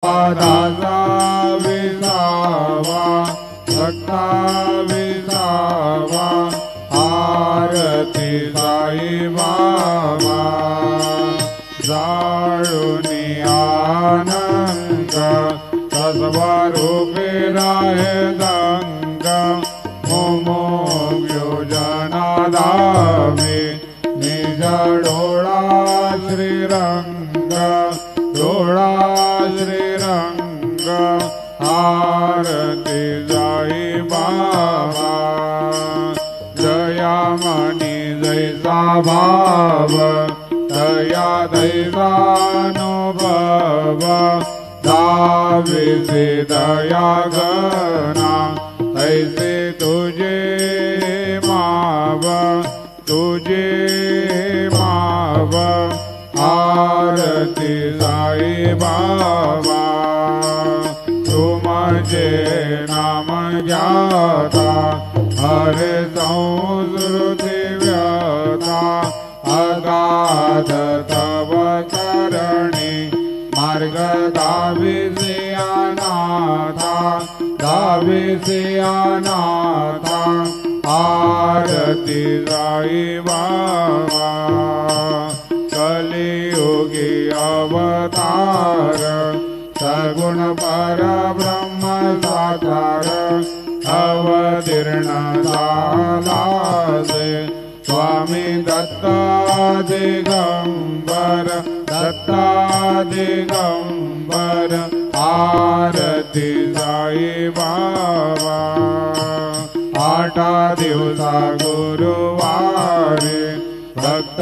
दासा विसावा भक्ता विसावा आरती साई बाबा जाळुनी आनंद तस्वरूपी राहे दंग मोमोग्यो जनादामी निज डोळा श्रीरंग डोळा श्रीरंग आरती जाई बाबा जयामणी जैसा भाव दया दैवानुभव दाविसे दया गणा ऐसे तुझे माव आरती जाई बाबा तुमचे नाम ज्ञाता हरे संस्कृती व्यथा अगाध तव करणी मार्ग दाविसे अनाथा आरती जाई बाबा कलियुगी अवतार सगुण परब्रह्म साकार अवतीर्ण झालासे स्वामी दत्ता दिगंबर आरती जाई बाबा आठा दिवसा गुरुवारी भक्त